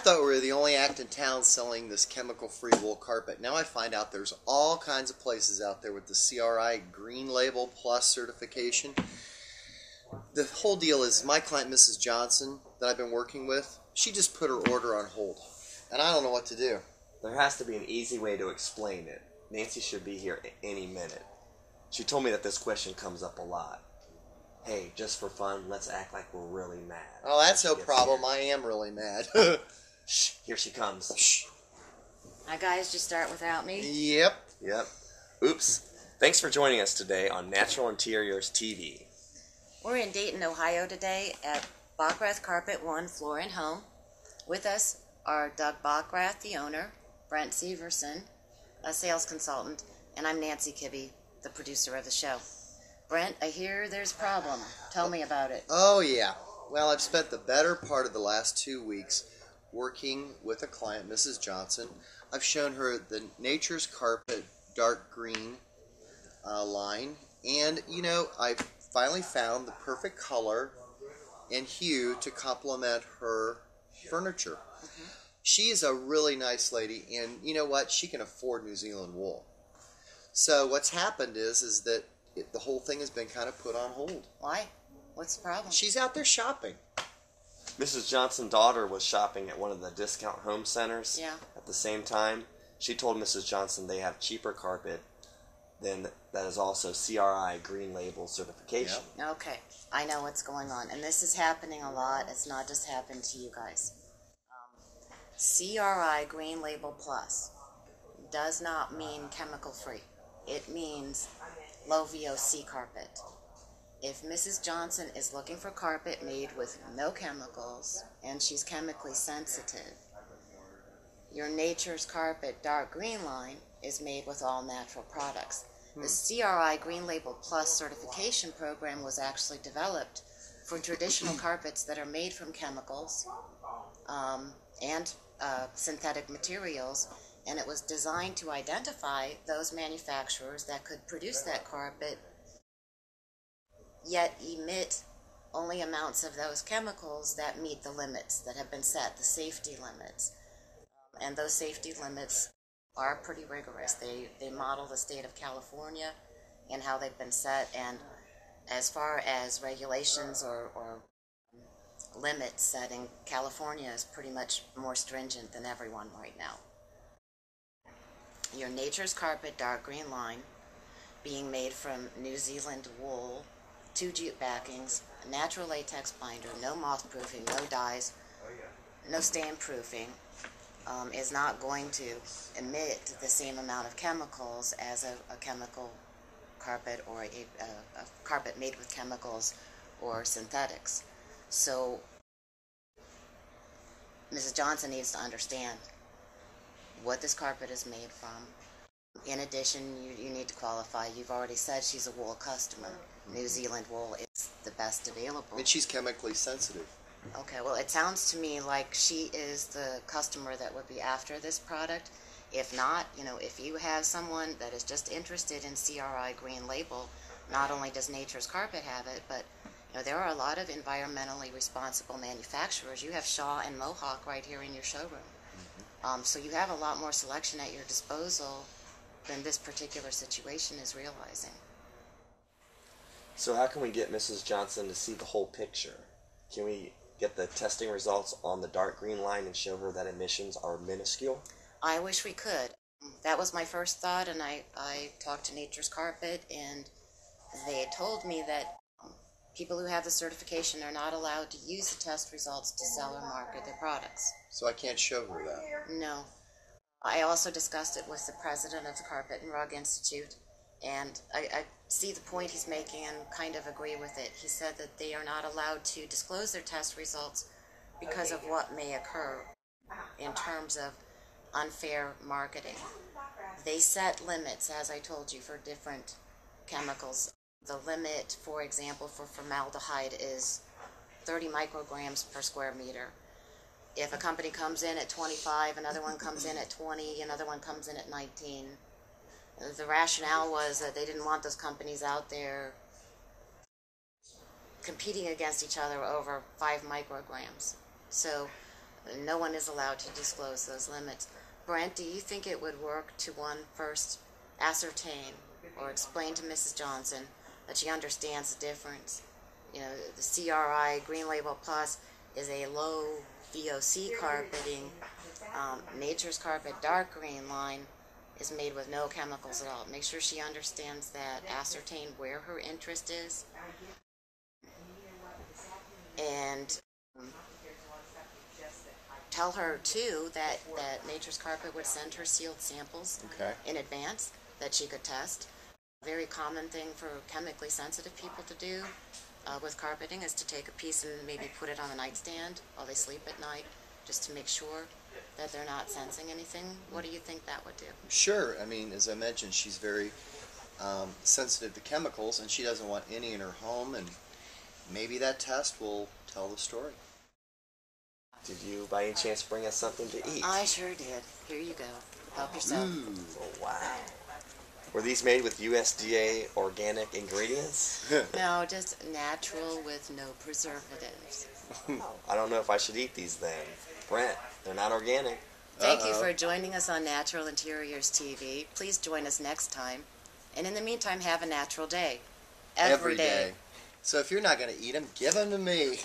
thought we were the only act in town selling this chemical-free wool carpet. Now I find out there's all kinds of places out there with the CRI Green Label Plus certification. The whole deal is my client, Mrs. Johnson, that I've been working with, she just put her order on hold. And I don't know what to do. There has to be an easy way to explain it. Nancy should be here any minute. She told me that this question comes up a lot. Hey, just for fun, let's act like we're really mad. Oh, that's no problem. I am really mad. Shh, here she comes. Shh. Hi guys, just start without me? Yep. Oops. Thanks for joining us today on Natural Interiors TV. We're in Dayton, Ohio today at Bockrath Carpet One Floor and Home. With us are Doug Bockrath, the owner, Brent Severson, a sales consultant, and I'm Nancy Kibbe, the producer of the show. Brent, I hear there's a problem. Tell me about it. Oh, yeah. Well, I've spent the better part of the last 2 weeks working with a client, Mrs. Johnson. I've shown her the Nature's Carpet dark green line. And, you know, I finally found the perfect color and hue to complement her furniture. Mm-hmm. She is a really nice lady, and you know what? She can afford New Zealand wool. So what's happened is that the whole thing has been kind of put on hold. Why? What's the problem? She's out there shopping. Mrs. Johnson's daughter was shopping at one of the discount home centers. Yeah. At the same time, she told Mrs. Johnson they have cheaper carpet than that is also CRI Green Label certification. Yep. Okay, I know what's going on, and this is happening a lot. It's not just happened to you guys. CRI Green Label Plus does not mean chemical-free. It means low-VOC carpet. If Mrs. Johnson is looking for carpet made with no chemicals and she's chemically sensitive, your Nature's Carpet dark green line is made with all natural products. The CRI Green Label Plus certification program was actually developed for traditional carpets that are made from chemicals and synthetic materials, and it was designed to identify those manufacturers that could produce that carpet yet emit only amounts of those chemicals that meet the limits that have been set, the safety limits. And those safety limits are pretty rigorous. They model the state of California and how they've been set, and as far as regulations or limits setting, California is pretty much more stringent than everyone right now. Your Nature's Carpet dark green line, being made from New Zealand wool, 2 jute backings, natural latex binder, no moth proofing, no dyes, no stain proofing, is not going to emit the same amount of chemicals as a chemical carpet or a carpet made with chemicals or synthetics. So Mrs. Johnson needs to understand what this carpet is made from. In addition, you need to qualify. You've already said she's a wool customer. New Zealand wool is the best available. And she's chemically sensitive. Okay, well, it sounds to me like she is the customer that would be after this product. If not, you know, if you have someone that is just interested in CRI Green Label, not only does Nature's Carpet have it, but you know, there are a lot of environmentally responsible manufacturers. You have Shaw and Mohawk right here in your showroom. Mm-hmm. So you have a lot more selection at your disposal than this particular situation is realizing. So how can we get Mrs. Johnson to see the whole picture? Can we get the testing results on the dark green line and show her that emissions are minuscule? I wish we could. That was my first thought, and I talked to Nature's Carpet, and they told me that people who have the certification are not allowed to use the test results to sell or market their products. So I can't show her that. No. I also discussed it with the president of the Carpet and Rug Institute, and I see the point he's making and kind of agree with it. He said that they are not allowed to disclose their test results because of what may occur in terms of unfair marketing. They set limits, as I told you, for different chemicals. The limit, for example, for formaldehyde is 30 micrograms per square meter. If a company comes in at 25, another one comes in at 20, another one comes in at 19. The rationale was that they didn't want those companies out there competing against each other over 5 micrograms. So No one is allowed to disclose those limits. Brent, do you think it would work to first ascertain or explain to Mrs. Johnson that she understands the difference? You know, the CRI Green Label Plus is a low VOC carpeting. Nature's Carpet dark green line is made with no chemicals at all. Make sure she understands that, ascertain where her interest is, and tell her too that Nature's Carpet would send her sealed samples in advance that she could test. A very common thing for chemically sensitive people to do with carpeting is to take a piece and maybe put it on a nightstand while they sleep at night, just to make sure that they're not sensing anything. What do you think that would do? Sure. I mean, as I mentioned, she's very sensitive to chemicals, and she doesn't want any in her home, and maybe that test will tell the story. Did you, by any chance, bring us something to eat? I sure did. Here you go. Help yourself. Ooh. Oh, wow. Were these made with USDA organic ingredients? No, just natural with no preservatives. I don't know if I should eat these then. Brent, they're not organic. Thank you for joining us on Natural Interiors TV. Please join us next time. And in the meantime, have a natural day. Every day. So if you're not going to eat them, give them to me.